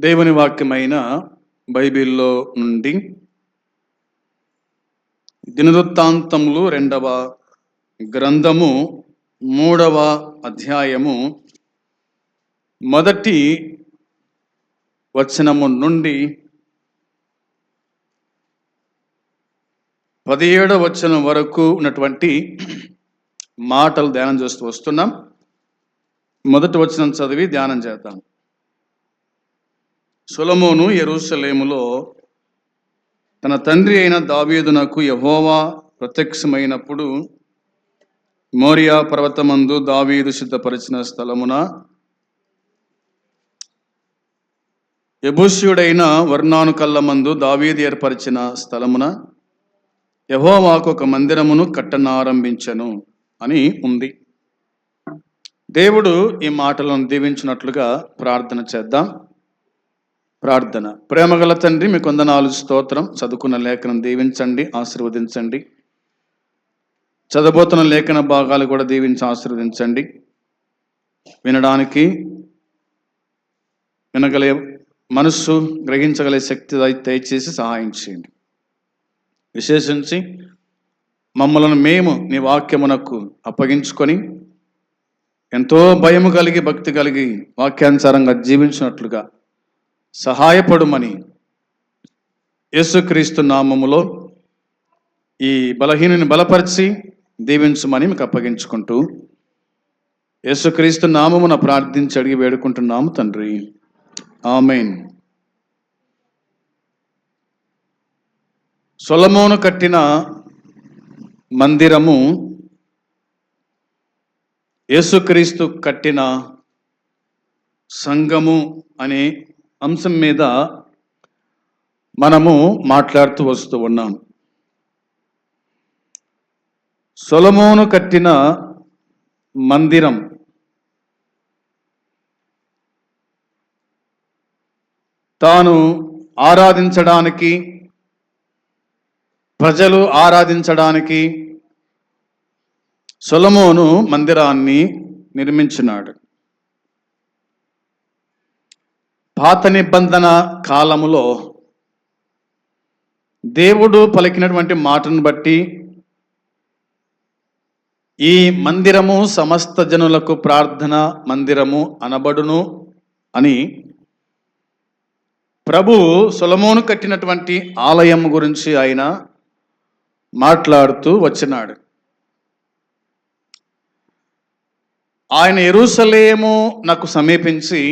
దేవుని వాక్యమైన బైబిల్లో నుండి దినవృత్తాంతములు 2వ గ్రంథము 3వ అధ్యాయము మొదటి వచనము నుండి 17వ వచనం వరకు ఉన్నటువంటి మాటలు ధ్యానం చేస్తూ వస్తున్నాం. మొదటి వచనం చదివి ధ్యానం చేద్దాం. సొలొమోను యెరూషలేములో తన తండ్రి అయిన దావీదునకు యెహోవా ప్రత్యక్షమైనప్పుడు మోరియా పర్వతమందు దావీదు సిద్ధపరిచిన స్థలమున యెబూసీయుడైన ఒర్నాను కళ్ళమందు దావీదు ఏర్పరిచిన స్థలమున యెహోవాకు ఒక మందిరమును కట్టనారంభించెను అని ఉంది. దేవుడు ఈ మాటలను దీవించినట్లుగా ప్రార్థన చేద్దాం. ప్రార్థన. ప్రేమగల తండ్రి, మీకు వందనాలు, స్తోత్రం. చదువుకున్న లేఖనం దీవించండి, ఆశీర్వదించండి. చదవబోతున్న లేఖన భాగాలు కూడా దీవించి ఆశీర్వదించండి. వినడానికి వినగలే మనస్సు, గ్రహించగలే శక్తి దయచేసి సహాయం చేయండి. విశేషించి మమ్మలను మేము నీ వాక్యమునకు అప్పగించుకొని ఎంతో భయము కలిగి, భక్తి కలిగి, వాక్యానుసారంగా జీవించినట్లుగా సహాయపడుమని యేసుక్రీస్తు నామములో ఈ బలహీనుని బలపరిచి దీవించమని మీకు అప్పగించుకుంటూ యేసుక్రీస్తు నామమున ప్రార్థించి అడిగి వేడుకుంటున్నాము తండ్రి, ఆమేన్. సొలొమోను కట్టిన మందిరము, యేసుక్రీస్తు కట్టిన సంఘము అనే అంశం మీద మనము మాట్లాడుతూ వస్తూ ఉన్నాం. సొలొమోను కట్టిన మందిరం తాను ఆరాధించడానికి, ప్రజలు ఆరాధించడానికి సొలొమోను మందిరాన్ని నిర్మించినాడు. పాత నిబంధన కాలములో దేవుడు పలికినటువంటి మాటను బట్టి ఈ మందిరము సమస్త జనులకు ప్రార్థన మందిరము అనబడును అని ప్రభు సొలొమోను కట్టినటువంటి ఆలయం గురించి ఆయన మాట్లాడుతూ వచ్చినాడు. ఆయన యెరూషలేము నాకు సమీపించి,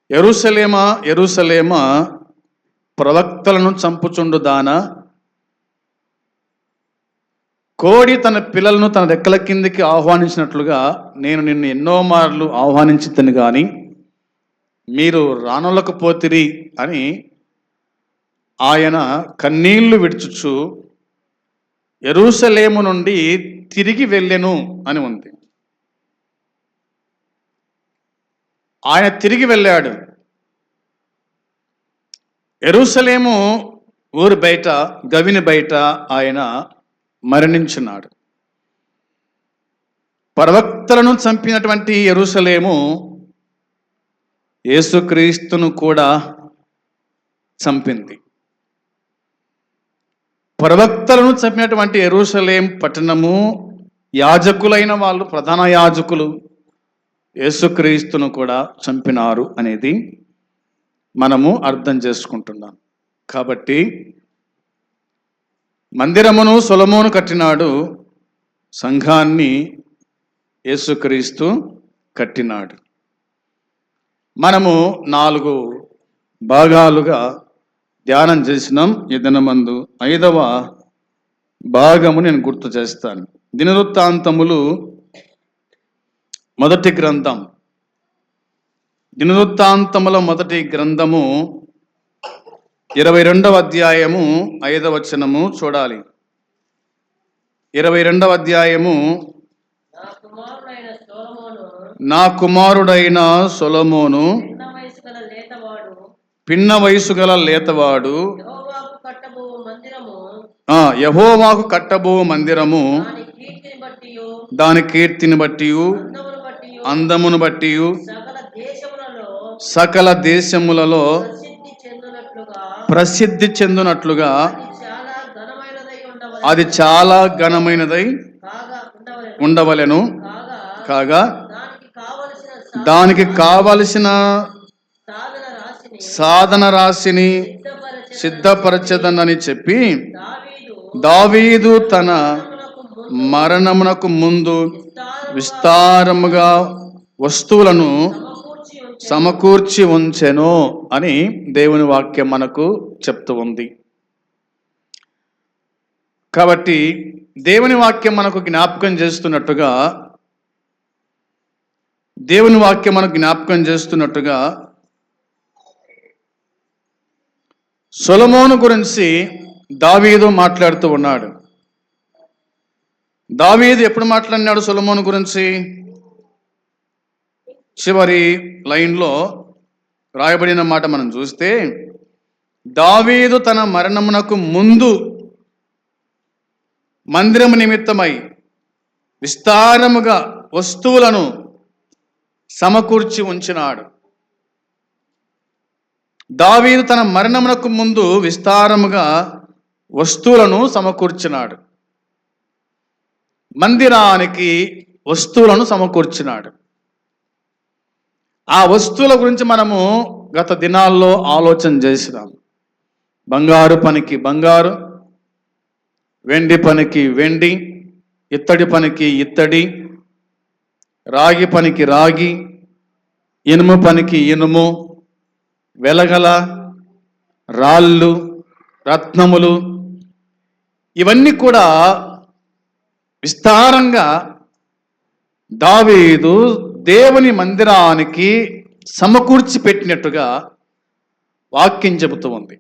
యెరూషలేమా యెరూషలేమా, ప్రవక్తలను చంపుచుండు దానా, కోడి తన పిల్లలను తన రెక్కల కిందికి ఆహ్వానించినట్లుగా నేను నిన్ను ఎన్నో మార్లు ఆహ్వానించితిని గాని మీరు రానొల్లకపోతిరి అని ఆయన కన్నీళ్లు విడుచుచు యెరూషలేము నుండి తిరిగి వెళ్ళెను అని ఉంది. ఆయన తిరిగి వెళ్ళాడు. యెరూషలేము ఊరి బయట, గవిని బయట ఆయన మరణించున్నాడు. ప్రవక్తలను చంపినటువంటి యెరూషలేము యేసుక్రీస్తును కూడా చంపింది. ప్రవక్తలను చంపినటువంటి యెరూషలేం పట్టణము యాజకులైన వాళ్ళు, ప్రధాన యాజకులు యేసుక్రీస్తును కూడా చంపినారు అనేది మనము అర్థం చేసుకుంటున్నాం. కాబట్టి మందిరమును సొలొమోను కట్టినాడు, సంఘాన్ని యేసుక్రీస్తు కట్టినాడు. మనము 4 భాగాలుగా ధ్యానం చేసినాం. ఈ దినమందు 5వ భాగము నేను గుర్తు చేస్తాను. దినవృత్తాంతములు మొదటి గ్రంథం, దినవృత్తాంతముల మొదటి గ్రంథము 22వ అధ్యాయము 5వ వచనము చూడాలి. 22వ అధ్యాయము. నా కుమారుడైన సొలొమోను పిన్న వయసు గల లేతవాడు యెహోవాకు కట్టబో మందిరము దాని కీర్తిని బట్టి అందమును బట్టి సకల దేశములలో ప్రసిద్ధి చెందునట్లుగా అది చాలా ఘనమైనదై ఉండవలెను. కాగా దానికి కావలసిన సాధన రాశిని సిద్ధపరచదనని చెప్పి దావీదు తన మరణమునకు ముందు విస్తారముగా వస్తువులను సమకూర్చి ఉంచెను అని దేవుని వాక్యం మనకు చెప్తూ ఉంది. కాబట్టి దేవుని వాక్యం మనకు జ్ఞాపకం చేస్తున్నట్టుగా సొలొమోను గురించి దావీదు మాట్లాడుతూ ఉన్నాడు. దావీదు ఎప్పుడు మాట్లాడినాడు సొలొమోను గురించి? చివరి లైన్లో రాయబడిన మాట మనం చూస్తే, దావీదు తన మరణమునకు ముందు మందిరము నిమిత్తమై విస్తారముగా వస్తువులను సమకూర్చి ఉంచినాడు. దావీదు తన మరణమునకు ముందు విస్తారముగా వస్తువులను సమకూర్చినాడు. మందిరానికి వస్తువులను సమకూర్చినాడు. ఆ వస్తువుల గురించి మనము గత దినాల్లో ఆలోచన చేసినాం. బంగారు పనికి బంగారు, వెండి పనికి వెండి, ఇత్తడి పనికి ఇత్తడి, రాగి పనికి రాగి, ఇనుము పనికి ఇనుము, వెలగల రాళ్ళు, రత్నములు, ఇవన్నీ కూడా విస్తారంగా దావీదు దేవుని మందిరానికి సమకూర్చి పెట్టినట్టుగా వాక్యం చెబుతూ ఉంది.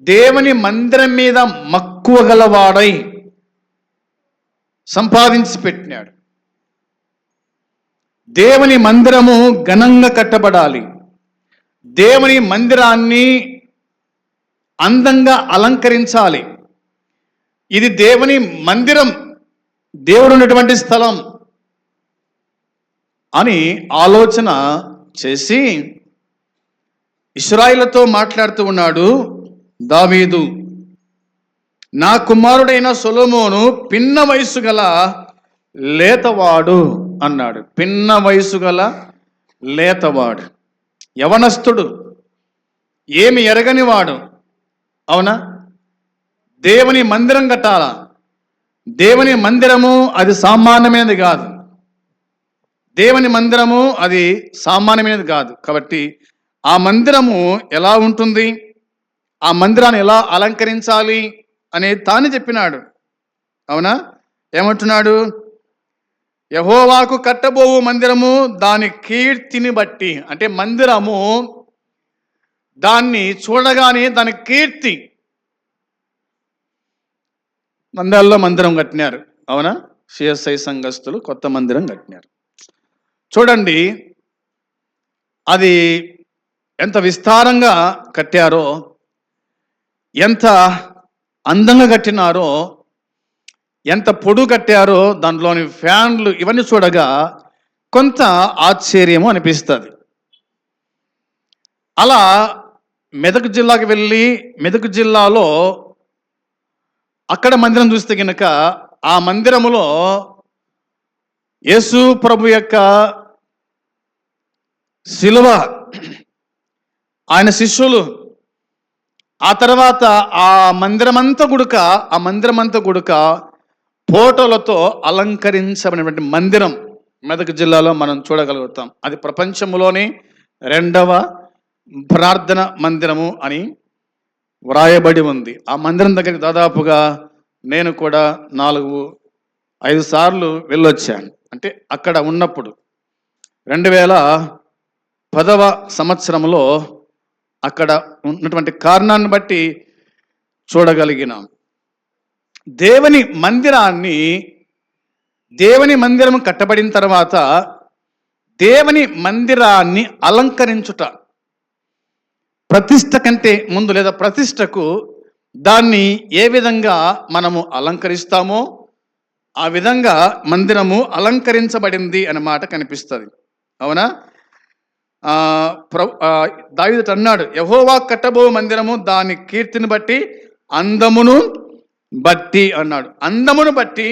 దేవుని మందిరం మీద మక్కువ గలవాడై సంపాదించి పెట్టినాడు. దేవుని మందిరము ఘనంగా కట్టబడాలి. దేవుని మందిరాన్ని అందంగా అలంకరించాలి. ఇది దేవుని మందిరం, దేవుడు ఉన్నటువంటి స్థలం అని ఆలోచన చేసి ఇశ్రాయేలుతో మాట్లాడుతూ ఉన్నాడు దావీదు. నా కుమారుడైన సొలొమోను పిన్న వయసు గల లేతవాడు అన్నాడు. పిన్న వయసు గల లేతవాడు, యవనస్తుడు, ఏమి ఎరగని వాడు. అవునా? దేవుని మందిరం కట్టాలా? దేవుని మందిరము అది సామాన్యమైనది కాదు. దేవుని మందిరము అది సామాన్యమైనది కాదు. కాబట్టి ఆ మందిరము ఎలా ఉంటుంది, ఆ మందిరాన్ని ఎలా అలంకరించాలి అనేది తాను చెప్పినాడు. అవునా? ఏమంటున్నాడు? యెహోవాకు కట్టబోవు మందిరము దాని కీర్తిని బట్టి, అంటే మందిరము దాన్ని చూడగానే దాని కీర్తి. మందిరాల్లో మందిరం కట్టినారు. అవునా? సిఎస్ఐ సంఘస్థులు కొత్త మందిరం కట్టినారు. చూడండి, అది ఎంత విస్తారంగా కట్టారో, ఎంత అందంగా కట్టినారో, ఎంత పొడుగు కట్టారో, దాంట్లోని ఫ్యాన్లు ఇవన్నీ చూడగా కొంత ఆశ్చర్యము అనిపిస్తుంది. అలా మెదక్ జిల్లాకి వెళ్ళి మెదక్ జిల్లాలో అక్కడ మందిరం చూస్తే కనుక ఆ మందిరములో యేసు ప్రభు యొక్క శిలువ, ఆయన శిష్యులు, ఆ తర్వాత ఆ మందిరమంతా గుడుక ఫోటోలతో అలంకరించబడినటువంటి మందిరం మెదక్ జిల్లాలో మనం చూడగలుగుతాం. అది ప్రపంచంలోని 2వ ప్రార్థన మందిరము అని వ్రాయబడి ఉంది. ఆ మందిరం దగ్గరికి దాదాపుగా నేను కూడా 4-5 సార్లు వెళ్ళొచ్చాను. అంటే అక్కడ ఉన్నప్పుడు 2010వ సంవత్సరంలో అక్కడ ఉన్నటువంటి కారణాన్ని బట్టి చూడగలిగినాం. దేవుని మందిరం కట్టబడిన తర్వాత దేవుని మందిరాన్ని అలంకరించుట, ప్రతిష్ఠ కంటే ముందు లేదా ప్రతిష్టకు దాన్ని ఏ విధంగా మనము అలంకరిస్తామో ఆ విధంగా మందిరము అలంకరించబడింది అన్నమాట కనిపిస్తుంది. అవునా? దావీదు అన్నాడు, యెహోవా కట్టబో మందిరము దాని కీర్తిని బట్టి అందమును బట్టి అన్నాడు. అందమును బట్టి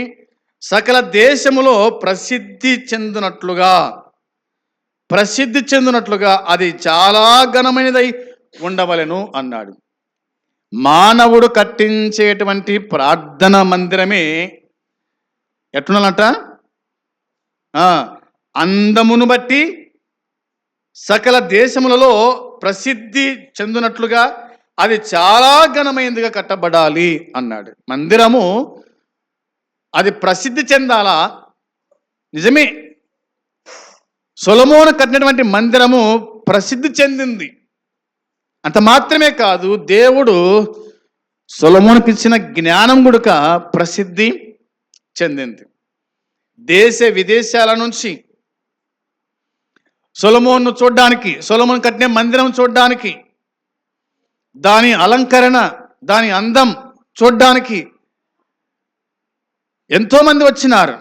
సకల దేశములో ప్రసిద్ధి చెందినట్లుగా అది చాలా ఘనమైనదై ఉండవలెను అన్నాడు. మానవుడు కట్టించేటువంటి ప్రార్థన మందిరమే ఎట్లున్నాలంట, అందమును బట్టి సకల దేశములలో ప్రసిద్ధి చెందినట్లుగా అది చాలా ఘనమైనదిగా కట్టబడాలి అన్నాడు. మందిరము అది ప్రసిద్ధి చెందాలా? నిజమే, సొలొమోను కట్టినటువంటి మందిరము ప్రసిద్ధి చెందింది. అంత మాత్రమే కాదు, దేవుడు సొలొమోనుకి ఇచ్చిన జ్ఞానం కూడా ప్రసిద్ధి చెందింది. దేశ విదేశాల నుంచి సొలొమోను చూడడానికి, సొలొమోను కట్టిన మందిరం చూడడానికి, దాని అలంకరణ, దాని అందం చూడడానికి ఎంతోమంది వచ్చినారు.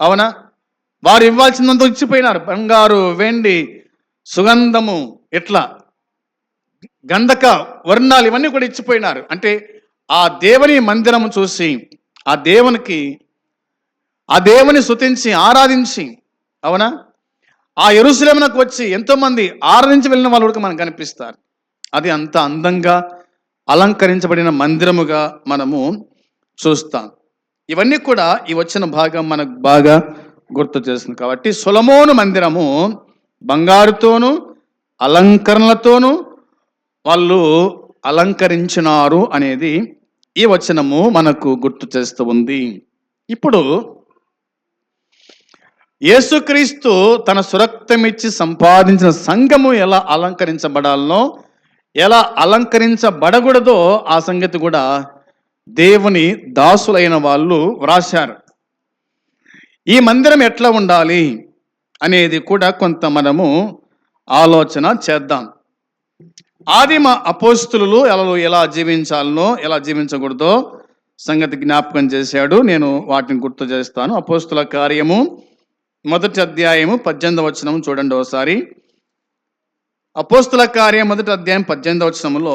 అవునా? వారు ఇవ్వాల్సినంత ఇచ్చిపోయినారు. బంగారు, వెండి, సుగంధము, ఇట్లా గంధక వర్ణాలు ఇవన్నీ కూడా ఇచ్చిపోయినారు. అంటే ఆ దేవుని మందిరము చూసి ఆ దేవుని స్తుతించి ఆరాధించి, అవునా, ఆ యెరూషలేమునకు వచ్చి ఎంతోమంది ఆరాధించి వెళ్ళిన వాళ్ళు కూడా మనకు కనిపిస్తారు. అది అంత అందంగా అలంకరించబడిన మందిరముగా మనము చూస్తాం. ఇవన్నీ కూడా ఈ వచ్చిన భాగం మనకు బాగా గుర్తు చేస్తుంది. కాబట్టి సొలొమోను మందిరము బంగారుతోనూ అలంకరణలతోనూ వాళ్ళు అలంకరించినారు అనేది ఈ వచనము మనకు గుర్తు చేస్తూ ఉంది. ఇప్పుడు యేసుక్రీస్తు తన సురక్తమిచ్చి సంపాదించిన సంఘము ఎలా అలంకరించబడాలనో, ఎలా అలంకరించబడకూడదో ఆ సంగతి కూడా దేవుని దాసులైన వాళ్ళు వ్రాశారు. ఈ మందిరం ఎట్లా ఉండాలి అనేది కూడా కొంత మనము ఆలోచన చేద్దాం. ఆదిమ అపోస్తులు ఎలా జీవించాలనో, ఎలా జీవించకూడదో సంగతి జ్ఞాపకం చేశాడు. నేను వాటిని గుర్తు చేస్తాను. అపోస్తుల కార్యము 1వ అధ్యాయము 18వ వచనం చూడండి ఒకసారి. అపోస్తుల కార్యం 1వ అధ్యాయం 18వ వచనంలో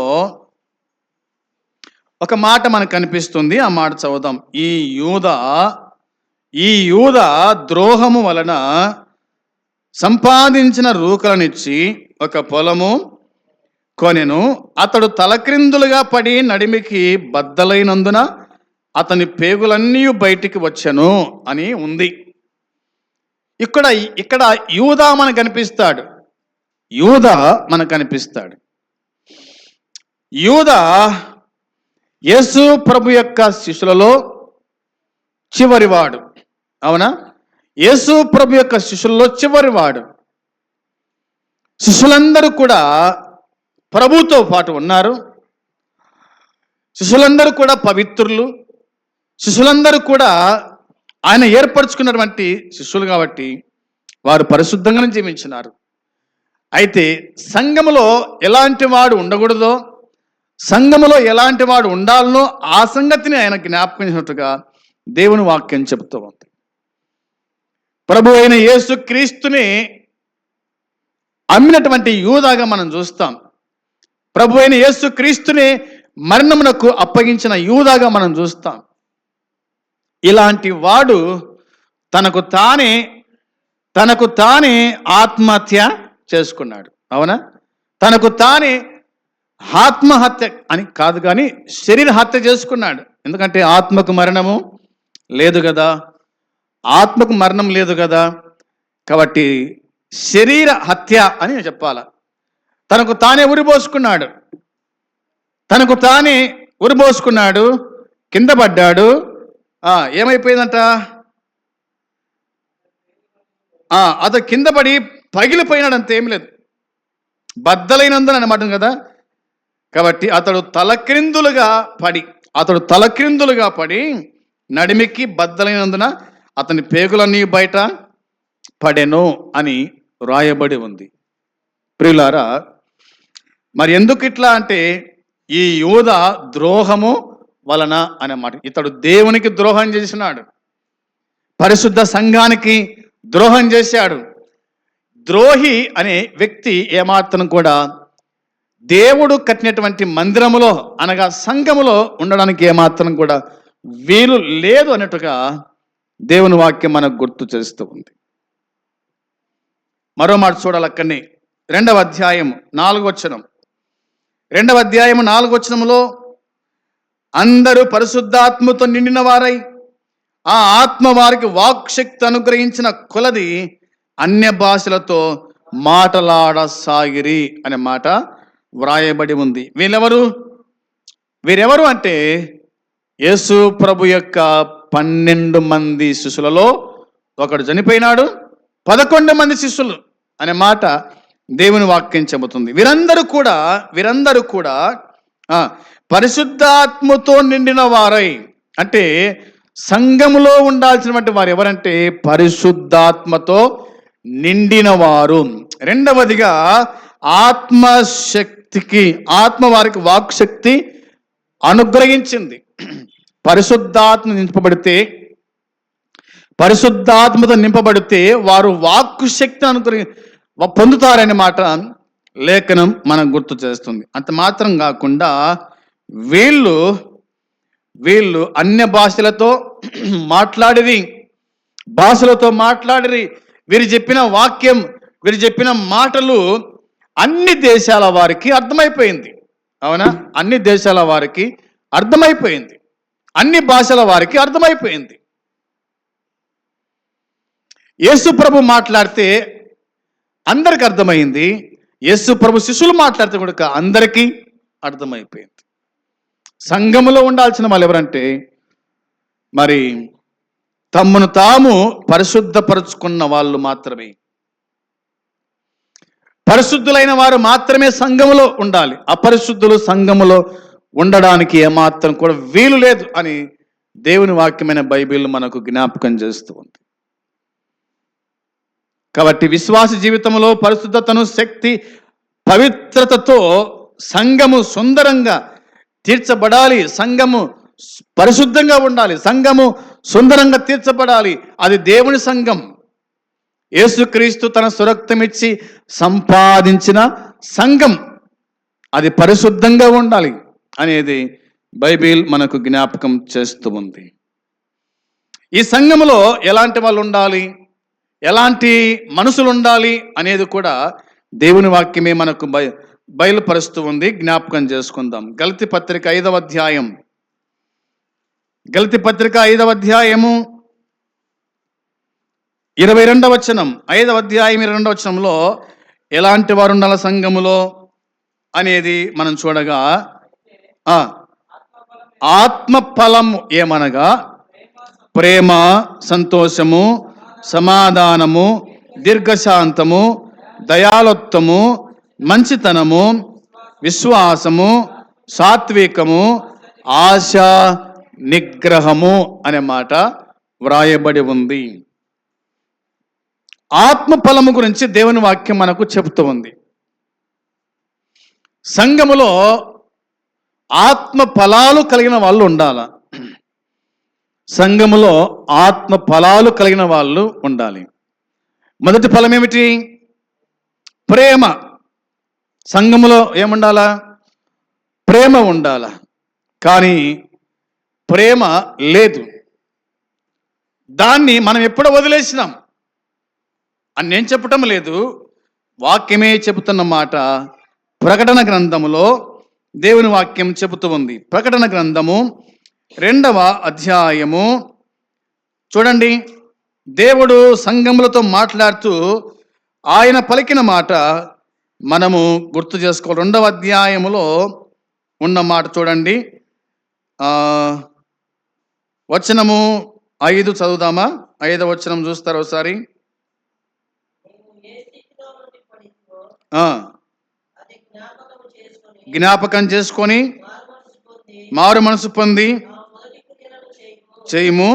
ఒక మాట మనకు కనిపిస్తుంది. ఆ మాట చదువుదాం. ఈ యూద ద్రోహము వలన సంపాదించిన రూకలనిచ్చి ఒక పొలము కొనెను. అతడు తలక్రిందులుగా పడి నడిమికి బద్దలైనందున అతని పేగులన్నీ బయటికి వచ్చెను అని ఉంది. ఇక్కడ యూదా మనకు కనిపిస్తాడు. యూదా యేసు ప్రభు యొక్క శిష్యులలో చివరివాడు. అవునా? యేసు ప్రభు యొక్క శిష్యులలో చివరివాడు. శిష్యులందరూ కూడా ప్రభుతో పాటు ఉన్నారు. శిష్యులందరూ కూడా పవిత్రులు. శిష్యులందరూ కూడా ఆయన ఏర్పరచుకున్నటువంటి శిష్యులు కాబట్టి వారు పరిశుద్ధంగానే జీవించినారు. అయితే సంఘములో ఎలాంటి వాడు ఉండకూడదో, సంఘములో ఎలాంటి వాడు ఉండాలనో ఆ సంగతిని ఆయన జ్ఞాపకించినట్టుగా దేవుని వాక్యం చెబుతూ ఉంది. ప్రభు అయిన యేసు క్రీస్తుని అమ్మినటువంటి యూదాగా మనం చూస్తాం. ప్రభు అయిన యేసు క్రీస్తుని మరణమునకు అప్పగించిన యూదాగా మనం చూస్తాం. ఇలాంటి వాడు తనకు తానే ఆత్మహత్య చేసుకున్నాడు. అవునా? తనకు తానే ఆత్మహత్య అని కాదు కానీ శరీర హత్య చేసుకున్నాడు. ఎందుకంటే ఆత్మకు మరణము లేదు కదా, కాబట్టి శరీర హత్య అని చెప్పాల. తనకు తానే ఉరిపోసుకున్నాడు, కింద పడ్డాడు. ఏమైపోయిందంట? అతను కింద పడి పగిలిపోయినాడు. అంత ఏమి లేదు, బద్దలైనందున అన్నమాట కదా. కాబట్టి అతడు తలక్రిందులుగా పడి నడిమికి బద్దలైనందున అతని పేగులన్నీ బయట పడెను అని రాయబడి ఉంది. ప్రియులారా, మరి ఎందుకు ఇట్లా అంటే ఈ యూద ద్రోహము వలన అన్నమాట. ఇతడు దేవునికి ద్రోహం చేసినాడు, పరిశుద్ధ సంఘానికి ద్రోహం చేశాడు, ద్రోహి అనే వ్యక్తి ఏమాత్రం కూడా దేవుడు కట్టినటువంటి మందిరములో అనగా సంఘములో ఉండడానికి ఏమాత్రం కూడా వీలు లేదు అన్నట్టుగా దేవుని వాక్యం మనకు గుర్తు చేస్తూ ఉంది. మరో మాట చూడాలి అక్కడిని. 2వ అధ్యాయం 4వ వచనం. 2వ అధ్యాయం 4వ వచనంలో అందరూ పరిశుద్ధాత్మతో నిండిన వారై ఆ ఆత్మ వారికి వాక్శక్తి అనుగ్రహించిన కొలది అన్య భాషలతో మాటలాడసాగిరి అనే మాట వ్రాయబడి ఉంది. వీరెవరు అంటే యేసు ప్రభు యొక్క 12 మంది శిష్యులలో ఒకడు చనిపోయినాడు, 11 మంది శిష్యులు అనే మాట దేవుని వాక్యం చెబుతుంది. వీరందరూ కూడా పరిశుద్ధాత్మతో నిండిన వారై, అంటే సంఘములో ఉండాల్సినటువంటి వారు ఎవరంటే పరిశుద్ధాత్మతో నిండిన వారు. రెండవదిగా ఆత్మ వారికి వాక్శక్తి అనుగ్రహించింది. పరిశుద్ధాత్మతో నింపబడితే వారు వాక్కు శక్తిని పొందుతారనే మాట లేఖనం మనం గుర్తు చేస్తుంది. అంత మాత్రం కాకుండా వీళ్ళు అన్య భాషలతో మాట్లాడిరి, వీరు చెప్పిన వాక్యం, వీరు చెప్పిన మాటలు అన్ని దేశాల వారికి అర్థమైపోయింది. అవునా? అన్ని దేశాల వారికి అర్థమైపోయింది, అన్ని భాషల వారికి అర్థమైపోయింది. యేసు ప్రభు మాట్లాడితే అందరికి అర్థమైంది, యేసు ప్రభు శిష్యులు మాట్లాడితే కూడా అందరికీ అర్థమైపోయింది. సంఘములో ఉండాల్సిన వాళ్ళు ఎవరంటే మరి తమ్మును తాము పరిశుద్ధపరుచుకున్న వాళ్ళు మాత్రమే, పరిశుద్ధులైన వారు మాత్రమే సంఘములో ఉండాలి. అపరిశుద్ధులు సంఘములో ఉండడానికి ఏమాత్రం కూడా వీలు లేదు అని దేవుని వాక్యమైన బైబిల్ మనకు జ్ఞాపకం చేస్తూ ఉంది. కాబట్టి విశ్వాస జీవితంలో పరిశుద్ధతను, శక్తి, పవిత్రతతో సంఘము సుందరంగా తీర్చబడాలి, సంఘము పరిశుద్ధంగా ఉండాలి, సంఘము సుందరంగా తీర్చబడాలి. అది దేవుని సంఘం. యేసుక్రీస్తు తన సురక్తమిచ్చి సంపాదించిన సంఘం అది పరిశుద్ధంగా ఉండాలి అనేది బైబిల్ మనకు జ్ఞాపకం చేస్తూ ఉంది. ఈ సంఘములో ఎలాంటి వాళ్ళు ఉండాలి, ఎలాంటి మనుషులు ఉండాలి అనేది కూడా దేవుని వాక్యమే మనకు బయలుపరుస్తూ ఉంది. జ్ఞాపకం చేసుకుందాం. గలతీ పత్రిక 5వ అధ్యాయం, 22వ వచనం, 5వ అధ్యాయం 22వ వచనంలో ఎలాంటి వారు ఉండాలి సంఘములో అనేది మనం చూడగా, ఆత్మ ఫలము ఏమనగా ప్రేమ, సంతోషము, సమాధానము, దీర్ఘశాంతము, దయాళుత్వము, మంచితనము, విశ్వాసము, సాత్వికము, ఆశ నిగ్రహము అనే మాట వ్రాయబడి ఉంది. ఆత్మ ఫలము గురించి దేవుని వాక్యం మనకు చెబుతూ ఉంది. సంఘములో ఆత్మ ఫలాలు కలిగిన వాళ్ళు ఉండాల. సంఘములో ఆత్మ ఫలాలు కలిగిన వాళ్ళు ఉండాలి. మొదటి ఫలం ఏమిటి? ప్రేమ. సంఘములో ఏముండాలా? ప్రేమ ఉండాల. కానీ ప్రేమ లేదు. దాన్ని మనం ఎప్పుడో వదిలేసినాం అని నేను చెప్పటం లేదు, వాక్యమే చెబుతున్న మాట. ప్రకటన గ్రంథములో దేవుని వాక్యం చెబుతూ ఉంది. ప్రకటన గ్రంథము 2వ అధ్యాయము చూడండి. దేవుడు సంఘములతో మాట్లాడుతూ ఆయన పలికిన మాట మనము గుర్తు చేసుకోవాలి. 2వ అధ్యాయములో ఉన్న మాట చూడండి. వచనము 5 చదువుదామా? 5వ వచనం చూస్తారు ఒకసారి. జ్ఞాపకం చేసుకొని మారు మనసు పొంది చేయము.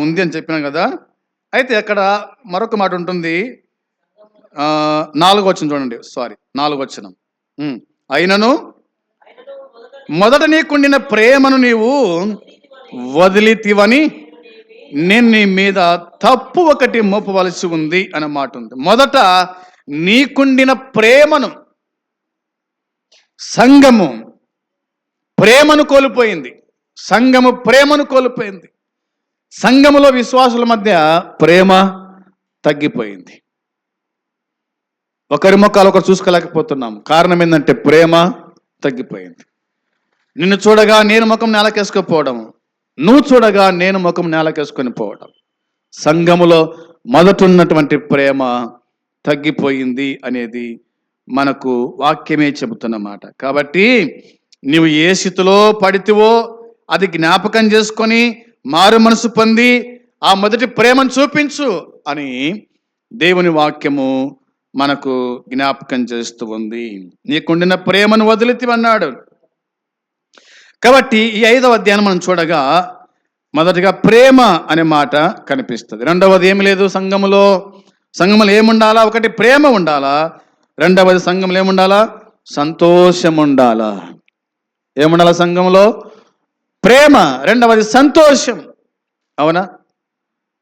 ఉంది అని చెప్పినాం కదా. అయితే అక్కడ మరొక మాట ఉంటుంది. 4వ వచనం చూడండి, 4వ వచనం. అయినను మొదట నీకుండిన ప్రేమను నీవు వదిలితివని నేను నీ మీద తప్పు ఒకటి మోపవలసి ఉంది అనే మాట ఉంది. మొదట నీకుండిన ప్రేమను, సంఘము ప్రేమను కోల్పోయింది. సంఘము ప్రేమను కోల్పోయింది. సంఘములో విశ్వాసుల మధ్య ప్రేమ తగ్గిపోయింది. ఒకరి ముఖాలు ఒకరు చూసుకోలేకపోతున్నాం. కారణం ఏంటంటే ప్రేమ తగ్గిపోయింది. నిన్ను చూడగా నేను ముఖం నేలకేసుకుపోవడం, నువ్వు చూడగా నేను ముఖం నేలకేసుకొని పోవడం. సంఘములో మొదట ఉన్నటువంటి ప్రేమ తగ్గిపోయింది అనేది మనకు వాక్యమే చెబుతున్నమాట. కాబట్టి నీవు ఏ స్థితిలో పడితివో అది జ్ఞాపకం చేసుకొని మారు మనసు పొంది ఆ మొదటి ప్రేమను చూపించు అని దేవుని వాక్యము మనకు జ్ఞాపకం చేస్తూ ఉంది. నీకుండిన ప్రేమను వదిలితివన్నాడు. కాబట్టి ఈ 5వ అధ్యాయం మనం చూడగా మొదటిగా ప్రేమ అనే మాట కనిపిస్తుంది. రెండవది ఏమి లేదు, సంఘములో ఏముండాలా? ఒకటి ప్రేమ ఉండాలా. రెండవది సంఘంలో ఏముండాలా? సంతోషం ఉండాలా. ఏముండాలా సంఘంలో? ప్రేమ. రెండవది సంతోషం. అవునా?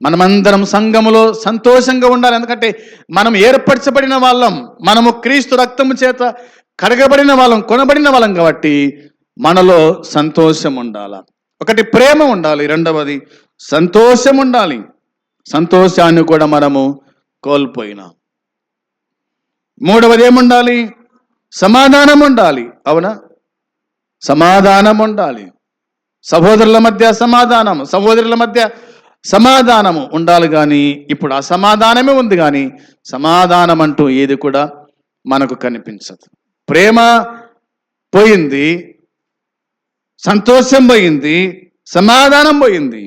మనమందరం సంఘములో సంతోషంగా ఉండాలి. ఎందుకంటే మనం ఏర్పరచబడిన వాళ్ళం, మనము క్రీస్తు రక్తము చేత కడగబడిన వాళ్ళం, కొనబడిన వాళ్ళం. కాబట్టి మనలో సంతోషం ఉండాలి. ఒకటి ప్రేమ ఉండాలి, రెండవది సంతోషం ఉండాలి. సంతోషాన్ని కూడా మనము కోల్పోయినాం. మూడవది ఏముండాలి? సమాధానం ఉండాలి. అవునా? సమాధానం ఉండాలి. సహోదరుల మధ్య సమాధానము, సహోదరుల మధ్య సమాధానము ఉండాలి. కానీ ఇప్పుడు అసమాధానమే ఉంది, కానీ సమాధానం అంటూ ఏది కూడా మనకు కనిపించదు. ప్రేమ పోయింది, సంతోషం పోయింది, సమాధానం పోయింది.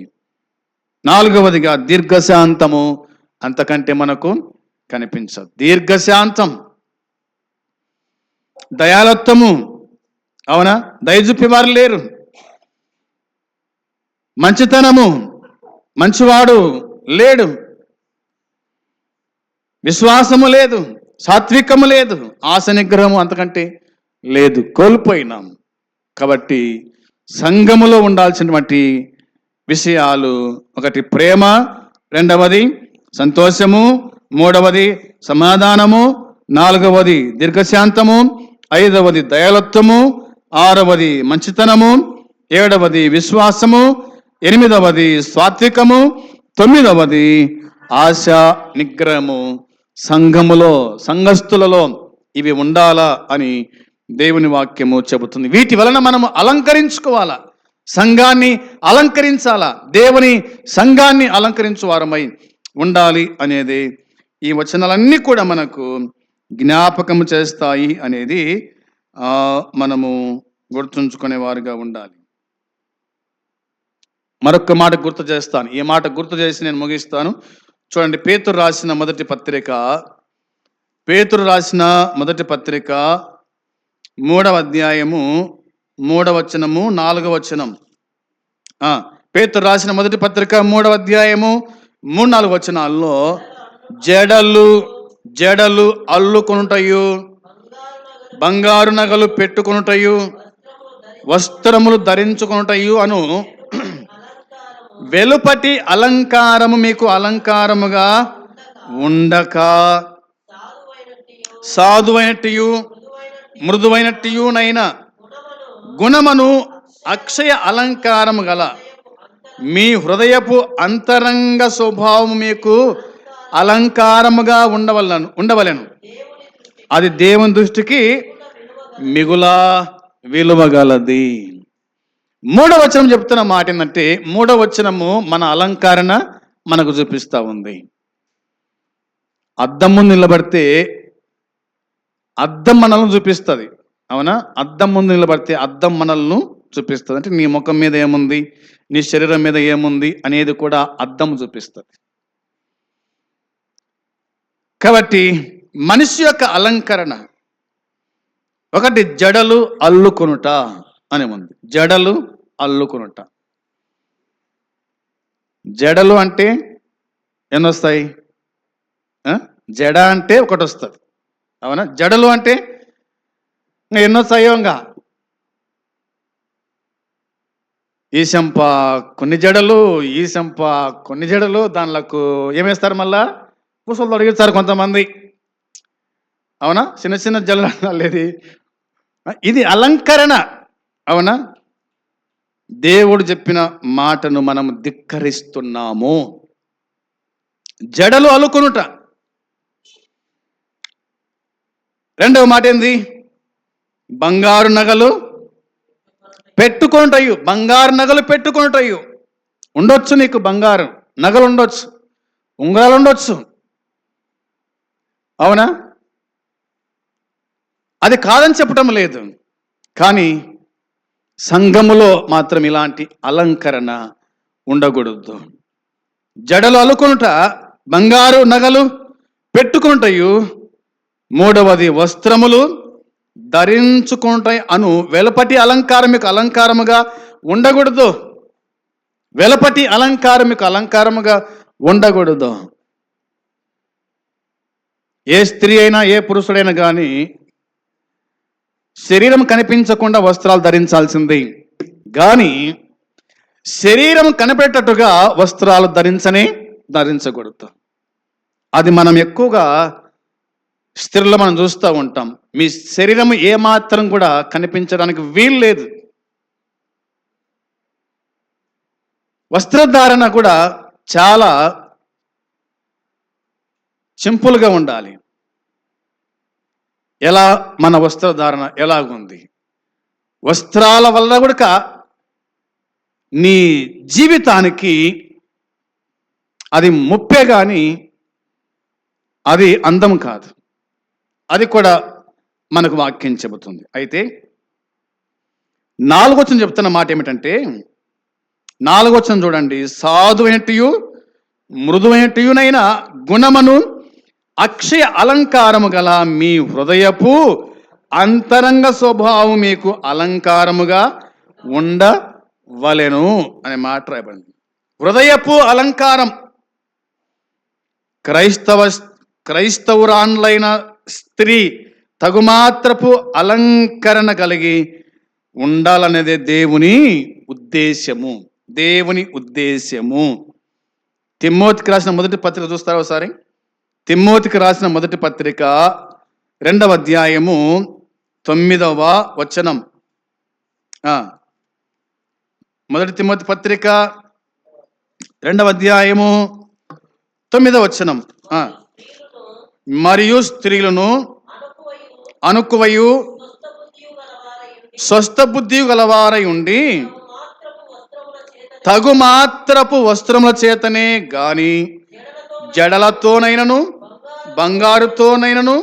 4వదిగా దీర్ఘశాంతము, అంతకంటే మనకు కనిపించదు. దీర్ఘశాంతం, దయాలత్వము. అవునా? దయచూపేవారు లేరు. మంచితనము, మంచివాడు లేడు. విశ్వాసము లేదు, సాత్వికము లేదు, ఆశ నిగ్రహము అంతకంటే లేదు. కోల్పోయినాం. కాబట్టి సంఘములో ఉండాల్సినటువంటి విషయాలు, ఒకటి ప్రేమ, రెండవది సంతోషము, మూడవది సమాధానము, 4వది దీర్ఘశాంతము, 5వది దయాలత్వము, 6వది మంచితనము, 7వది విశ్వాసము, 8వది సాత్వికము, 9వది ఆశ నిగ్రహము. సంఘములో, సంఘస్థులలో ఇవి ఉండాలా అని దేవుని వాక్యము చెబుతుంది. వీటి వలన మనము అలంకరించుకోవాలా, సంఘాన్ని అలంకరించాలా, దేవుని సంఘాన్ని అలంకరించు వారమై ఉండాలి అనేది ఈ వచనాలన్నీ కూడా మనకు జ్ఞాపకము చేస్తాయి అనేది మనము గుర్తుంచుకునే వారుగా ఉండాలి. మరొక మాట గుర్తు చేస్తాను. ఈ మాట గుర్తు చేసి నేను ముగిస్తాను. చూడండి, పేతురు రాసిన మొదటి పత్రిక 3వ అధ్యాయము 3వ వచనము 4వ వచనం. పేతురు రాసిన మొదటి పత్రిక 3వ అధ్యాయము 3-4 వచనాల్లో జడలు అల్లుకొనుటయు, బంగారు నగలు పెట్టుకొనుటయు, వస్త్రములు ధరించుకొనుటయు అను వెలుపటి అలంకారము మీకు అలంకారముగా ఉండక, సాధువైనట్టు మృదువైనట్టునైన గుణమును అక్షయ అలంకారము గల మీ హృదయపు అంతరంగ స్వభావము మీకు అలంకారముగా ఉండవలెను. అది దేవుని దృష్టికి మిగులా విలువగలది. 3వ వచనం చెప్తున్న మాట ఏంటంటే, 3వ వచనము మన అలంకరణ మనకు చూపిస్తూ ఉంది. అద్దం ముందు నిలబడితే అద్దం మనల్ని చూపిస్తుంది. అవునా? అద్దం ముందు నిలబడితే అద్దం మనల్ని చూపిస్తుంది. అంటే నీ ముఖం మీద ఏముంది, నీ శరీరం మీద ఏముంది అనేది కూడా అద్దం చూపిస్తుంది. కాబట్టి మనిషి యొక్క అలంకరణ, ఒకటి జడలు అల్లుకొనుట అని ఉంది. జడలు అల్లుకొనుట. జడలు అంటే ఎన్నొస్తాయి? జడ అంటే ఒకటి వస్తుంది, అవునా? జడలు అంటే ఎన్నో సయోంగా ఈ చెంప కొన్ని జడలు, ఈ చెంప కొన్ని జడలు, దానిలకు ఏమేస్తారు మళ్ళా పూసలు తొడిగిస్తారు కొంతమంది, అవునా? చిన్న చిన్న జడలు లేదు, ఇది అలంకరణ, అవునా? దేవుడు చెప్పిన మాటను మనం ధిక్కరిస్తున్నాము. జడలు అలుకునుట. రెండవ మాట ఏంది? బంగారు నగలు పెట్టుకుంటాయి. బంగారు నగలు పెట్టుకుంటాయి. ఉండొచ్చు, నీకు బంగారు నగలు ఉండొచ్చు, ఉంగరాలు ఉండొచ్చు, అవునా? అది కాదని చెప్పటం లేదు, కానీ సంఘములో మాత్రం ఇలాంటి అలంకరణ ఉండకూడదు. జడలు అలుకునుట, బంగారు నగలు పెట్టుకుంటాయి, మూడవది వస్త్రములు ధరించుకుంటాయి అను వెలపటి అలంకారం మీకు అలంకారముగా ఉండకూడదు. వెలపటి అలంకారం మీకు అలంకారముగా ఉండకూడదు. ఏ స్త్రీ అయినా ఏ పురుషుడైనా కానీ శరీరం కనిపించకుండా వస్త్రాలు ధరించాల్సింది, కానీ శరీరం కనిపెట్టట్టుగా వస్త్రాలు ధరించకూడదు. అది మనం ఎక్కువగా స్త్రీలో మనం చూస్తూ ఉంటాం. మీ శరీరం ఏమాత్రం కూడా కనిపించడానికి వీలు లేదు. వస్త్రధారణ కూడా చాలా సింపుల్గా ఉండాలి. ఎలా మన వస్త్రధారణ ఎలాగుంది? వస్త్రాల వల్ల కూడా నీ జీవితానికి అది ముప్పే కానీ అది అందం కాదు. అది కూడా మనకు వాక్యం చెబుతుంది. అయితే 4వ వచనం చెప్తున్న మాట ఏమిటంటే, 4వ వచనం చూడండి. సాధువైనట్టు మృదువైనట్టునైన గుణమును అక్షయ అలంకారము గల మీ హృదయపు అంతరంగ స్వభావం మీకు అలంకారముగా ఉండవలెను అనే మాట రాయబడింది. హృదయపు అలంకారం. క్రైస్తవురాన్లైన స్త్రీ తగుమాత్రపు అలంకరణ కలిగి ఉండాలనేదే దేవుని ఉద్దేశము. తిమ్మోతికి రాసిన మొదటి పత్రిక చూస్తారా ఒకసారి? తిమ్మోతికి రాసిన మొదటి పత్రిక 2వ అధ్యాయము 9వ వచనం. మొదటి తిమ్మోతి పత్రిక 2వ అధ్యాయము 9వ వచనం. మరియు స్త్రీలను అనుకువయు స్వస్థ బుద్ధి గలవారై ఉండి తగుమాత్రపు వస్త్రముల చేతనే గాని జడలతోనైనను బంగారుతోనైనను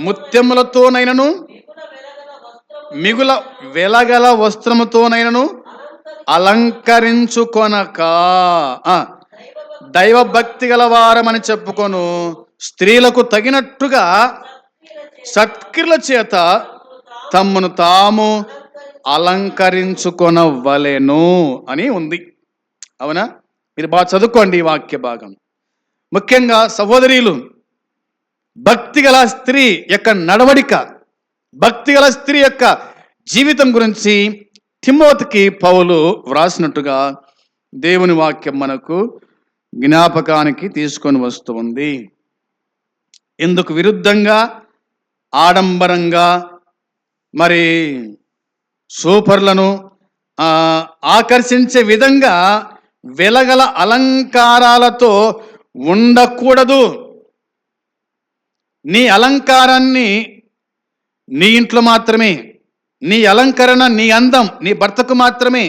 ముత్యములతోనైనను మిగుల వెలగల వస్త్రముతోనైనను అలంకరించుకొనక దైవ భక్తి గలవారమని చెప్పుకొను స్త్రీలకు తగినట్టుగా సత్క్రియల చేత తమ్మును తాము అలంకరించుకొనవలెను అని ఉంది, అవునా? మీరు బాగా చదువుకోండి ఈ వాక్య భాగం. ముఖ్యంగా సహోదరీలు, భక్తిగల స్త్రీ యొక్క నడవడిక, భక్తిగల స్త్రీ యొక్క జీవితం గురించి తిమోతికి పౌలు వ్రాసినట్టుగా దేవుని వాక్యం మనకు జ్ఞాపకానికి తీసుకొని వస్తుంది. ఇందుకు విరుద్ధంగా ఆడంబరంగా మరి సూపర్లను ఆకర్షించే విధంగా వెలగల అలంకారాలతో ఉండకూడదు. నీ అలంకారాన్ని నీ ఇంట్లో మాత్రమే, నీ అలంకరణ, నీ అందం నీ భర్తకు మాత్రమే,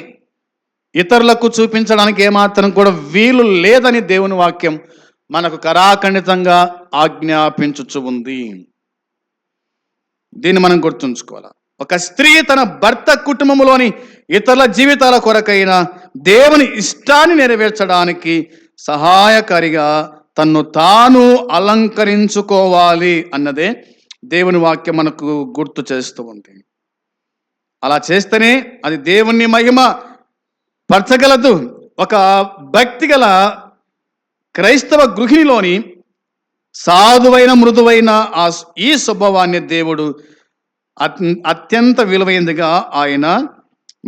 ఇతరులకు చూపించడానికి ఏమాత్రం కూడా వీలు లేదని దేవుని వాక్యం మనకు కరాఖండితంగా ఆజ్ఞాపించుచు ఉంది. దీన్ని మనం గుర్తుంచుకోవాలి. ఒక స్త్రీ తన భర్త కుటుంబంలోని ఇతరుల జీవితాల కొరకైన దేవుని ఇష్టాన్ని నెరవేర్చడానికి సహాయకారిగా తన్ను తాను అలంకరించుకోవాలి అన్నదే దేవుని వాక్యం మనకు గుర్తు చేస్తూ ఉంది. అలా చేస్తేనే అది దేవుని మహిమ పరచగలదు. ఒక భక్తి గల క్రైస్తవ గృహిణిలోని సాధువైన మృదువైన ఈ స్వభావాన్ని దేవుడు అత్యంత విలువైనదిగా ఆయన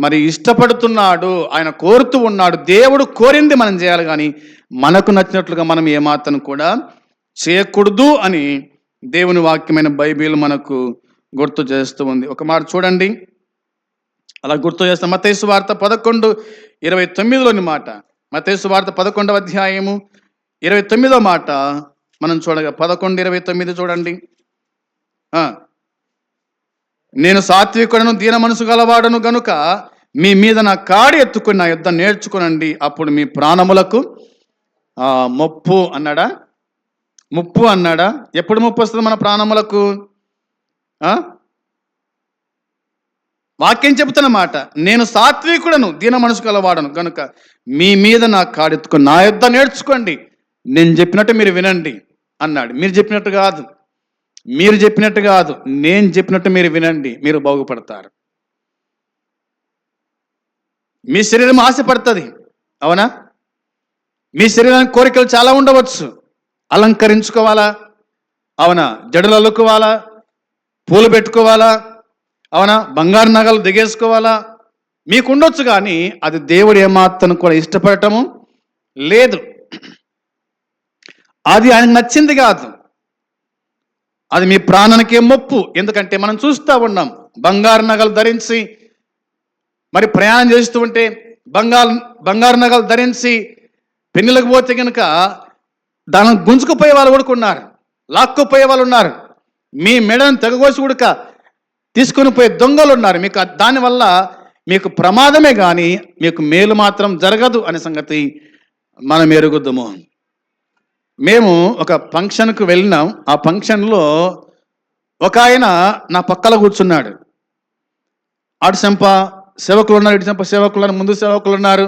మరి ఇష్టపడుతున్నాడు, ఆయన కోరుతూ ఉన్నాడు. దేవుడు కోరింది మనం చేయాలి, కానీ మనకు నచ్చినట్లుగా మనం ఏమాత్రం కూడా చేయకూడదు అని దేవుని వాక్యమైన బైబిల్ మనకు గుర్తు చేస్తూ ఉంది. ఒక మాట చూడండి, అలా గుర్తు చేస్తాం. మత్తయి సువార్త 11:29లోని మాట. మత్తయి సువార్త 11వ అధ్యాయము 29వ మాట మనం చూడగా 11:29 చూడండి. నేను సాత్వికుడను దీన మనసు గలవాడను గనుక మీ మీద నా కాడి ఎత్తుకుని నా యుద్ధం నేర్చుకునండి, అప్పుడు మీ ప్రాణములకు ముప్పు అన్నాడా? ముప్పు అన్నాడా? ఎప్పుడు ముప్పు వస్తుంది మన ప్రాణములకు? వాక్యం చెబుతున్నమాట, నేను సాత్వికుడను దీన మనసు గలవాడను కనుక మీ మీద నా కాడెత్తుకొని నా యుద్ధం నేర్చుకోండి, నేను చెప్పినట్టు మీరు వినండి అన్నాడు. మీరు చెప్పినట్టు కాదు, నేను చెప్పినట్టు మీరు వినండి, మీరు బాగుపడతారు. మీ శరీరం ఆశపడుతుంది, అవునా? మీ శరీరానికి కోరికలు చాలా ఉండవచ్చు. అలంకరించుకోవాలా, అవునా? జడలు అల్లుకోవాలా, పూలు పెట్టుకోవాలా, అవునా? బంగారు నగలు దిగేసుకోవాలా, మీకు ఉండొచ్చు. కానీ అది దేవుడు ఏమాత్రం కూడా ఇష్టపడటము లేదు. అది ఆయనకు నచ్చింది కాదు, అది మీ ప్రాణానికే ముప్పు. ఎందుకంటే మనం చూస్తూ ఉన్నాం, బంగారు నగలు ధరించి మరి ప్రయాణం చేస్తూ ఉంటే బంగారు నగలు ధరించి పెళ్ళిళ్ళకి పోతే కనుక దానిని గుంజుకుపోయే వాళ్ళు కూడా ఉన్నారు, లాక్కుపోయే వాళ్ళు ఉన్నారు, మీ మెడను తెగకోసి ఉడక తీసుకొని పోయే దొంగలు ఉన్నారు. మీకు దానివల్ల మీకు ప్రమాదమే కానీ మీకు మేలు మాత్రం జరగదు అనే సంగతి మనం ఎరుగుద్దాము. మేము ఒక ఫంక్షన్కు వెళ్ళినాం. ఆ ఫంక్షన్లో ఒక ఆయన నా పక్కన కూర్చున్నాడు. అటు చెంప సేవకులు ఉన్నారు, ఇటు చెంప సేవకులు ఉన్నారు, ముందు సేవకులు ఉన్నారు.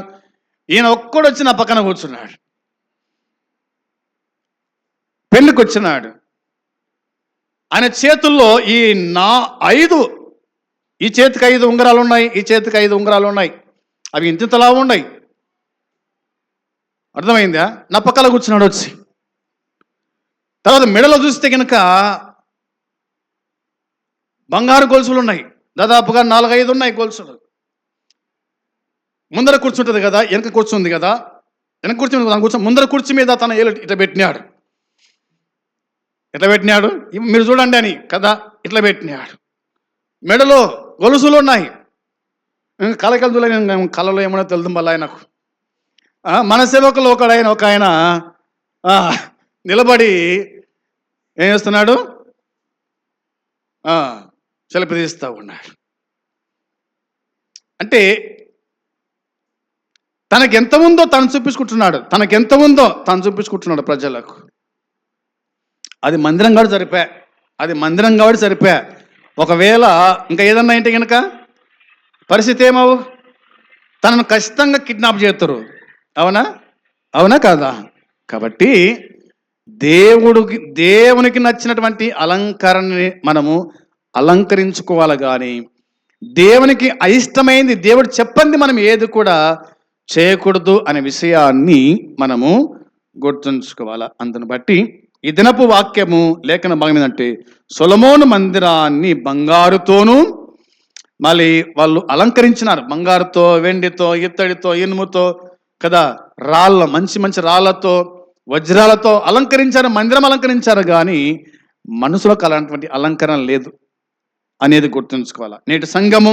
ఈయన ఒక్కడు వచ్చి నా పక్కన కూర్చున్నాడు. పెళ్ళికి వచ్చినాడు. ఆయన చేతుల్లో ఈ చేతికి 5 ఉంగరాలు ఉన్నాయి, ఈ చేతికి 5 ఉంగరాలు ఉన్నాయి. అవి ఇంతలా ఉన్నాయి. అర్థమైందా? నా పక్కన కూర్చున్నాడు వచ్చి. తర్వాత మెడలో చూస్తే కనుక బంగారు గొలుసులు ఉన్నాయి, దాదాపుగా 4-5 ఉన్నాయి గొలుసులు. ముందర కూర్చుంటుంది కదా, వెనక కూర్చుంది కదా, ముందర కుర్చీ మీద తన ఏలు ఇట్లా పెట్టినాడు. మీరు చూడండి అని కదా, ఇట్లా పెట్టినాడు. మెడలో గొలుసులు ఉన్నాయి. కళకలు చూడలే, కళలో ఏమన్నా తెలుదు మళ్ళీ ఆయనకు. మన సేవకులు ఒక ఆయన నిలబడి ఏం చేస్తున్నాడు? చలిపిస్తూ ఉన్నాడు. అంటే తనకెంత ఉందో తను చూపించుకుంటున్నాడు ప్రజలకు. అది మందిరం కాబట్టి సరిపా. ఒకవేళ ఇంకా ఏదన్నా అంటే కనుక పరిస్థితి ఏమవు? తనను ఖచ్చితంగా కిడ్నాప్ చేస్తారు. అవునా కాదా? కాబట్టి దేవునికి నచ్చినటువంటి అలంకరణని మనము అలంకరించుకోవాలి, కానీ దేవునికి అయిష్టమైంది, దేవుడు చెప్పంది మనం ఏది కూడా చేయకూడదు అనే విషయాన్ని మనము గుర్తుంచుకోవాలి. అందుని బట్టి ఈ దినపు వాక్యము లేఖన భాగం ఏంటంటే, సొలొమోను మందిరాన్ని బంగారుతోనూ మళ్ళీ వాళ్ళు అలంకరించినారు. బంగారుతో, వెండితో, ఇత్తడితో, ఇనుముతో కదా, మంచి రాళ్లతో, వజ్రాలతో అలంకరించారు, మందిరం అలంకరించారు. కానీ మనుషులకు అలాంటి అలంకరణ లేదు అనేది గుర్తుంచుకోవాలి. నేటి సంఘము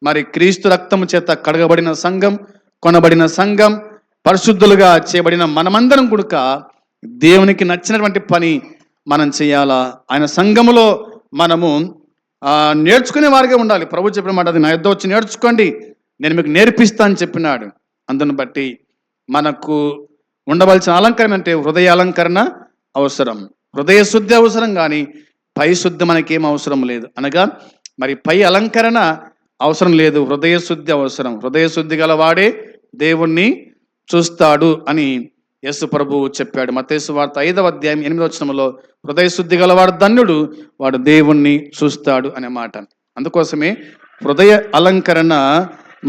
మరి క్రీస్తు రక్తము చేత కడగబడిన సంఘం, కొనబడిన సంఘం, పరిశుద్ధులుగా చేయబడిన మనమందరం కూడా దేవునికి నచ్చినటువంటి పని మనం చేయాలా. ఆయన సంఘములో మనము నేర్చుకునే వారిగా ఉండాలి. ప్రభు చెప్పిన మాట, అది నా యొద్ద వచ్చి నేర్చుకోండి, నేను మీకు నేర్పిస్తా అని చెప్పినాడు. అందుని బట్టి మనకు ఉండవలసిన అలంకరణ అంటే హృదయ అలంకరణ అవసరం, హృదయ శుద్ధి అవసరం, కానీ పై శుద్ధి మనకేం అవసరం లేదు. అనగా మరి పై అలంకరణ అవసరం లేదు, హృదయ శుద్ధి అవసరం. హృదయ శుద్ధి గలవాడే దేవుణ్ణి చూస్తాడు అని యేసు ప్రభువు చెప్పాడు. మత్తయి సువార్త 5వ అధ్యాయం 8వ వచనంలో హృదయ శుద్ధి గలవాడు ధన్యుడు, వాడు దేవుణ్ణి చూస్తాడు అనే మాట. అందుకోసమే హృదయ అలంకరణ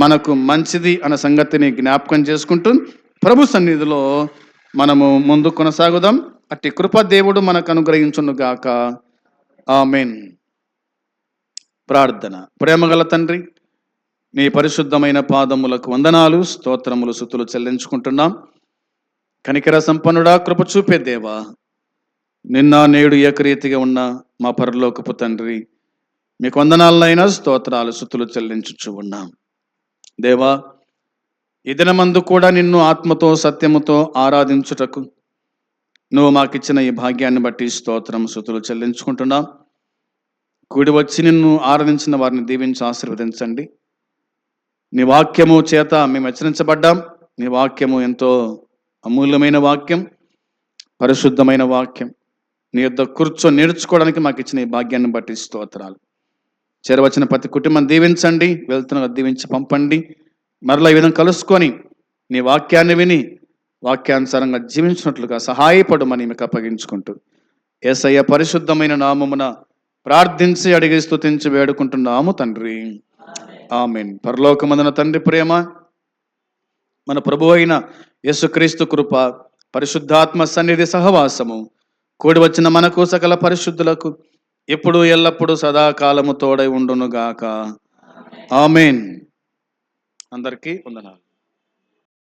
మనకు మంచిది అన్న సంగతిని జ్ఞాపకం చేసుకుంటూ ప్రభు సన్నిధిలో మనము ముందు కొనసాగుదాం. అట్టి కృప దేవుడు మనకు అనుగ్రహించునుగాక. ఆమేన్. ప్రార్థన. ప్రేమగల తండ్రి, నీ పరిశుద్ధమైన పాదములకు వందనాలు, స్తోత్రములు, స్తుతులు చెల్లించుకుంటున్నాం. కనికర సంపన్నుడా, కృప చూపే దేవా, నిన్న నేడు ఏకరీతిగా ఉన్న మా పరలోకపు తండ్రి, మీకు వందనాలనైనా స్తోత్రాలు, స్తుతులు చెల్లించుచు ఉన్నాం. దేవా, ఈ దినమందు కూడా నిన్ను ఆత్మతో సత్యముతో ఆరాధించుటకు నువ్వు మాకిచ్చిన ఈ భాగ్యాన్ని బట్టి స్తోత్రం, స్తుతులు చెల్లించుకుంటున్నాం. కూడి వచ్చి నిన్ను ఆరాధించిన వారిని దీవించి ఆశీర్వదించండి. నీ వాక్యము చేత మేము హెచ్చరించబడ్డాం. నీ వాక్యము ఎంతో అమూల్యమైన వాక్యం, పరిశుద్ధమైన వాక్యం. నీ యొద్ద కూర్చొని నేర్చుకోవడానికి మాకు ఇచ్చిన ఈ భాగ్యాన్ని బట్టి స్తోత్రాలు. చేరవచ్చిన ప్రతి కుటుంబం దీవించండి, వెళ్తున్న దీవించి పంపండి. మరలా ఈ విధంగా కలుసుకొని నీ వాక్యాన్ని విని వాక్యానుసారంగా జీవించినట్లుగా సహాయపడమని మీకు అప్పగించుకుంటూ యేసయ్య పరిశుద్ధమైన నామమున ప్రార్థించి అడిగి స్తుతించి వేడుకుంటున్నాము తండ్రి. ఆమేన్. పరలోకమందున తండ్రి ప్రేమ, మన ప్రభు అయిన యేసుక్రీస్తు కృప, పరిశుద్ధాత్మ సన్నిధి సహవాసము కూడి వచ్చిన మనకు సకల పరిశుద్ధులకు ఎప్పుడు ఎల్లప్పుడూ సదాకాలము తోడై ఉండునుగాక. ఆమేన్. అందరికీ వందనాలు.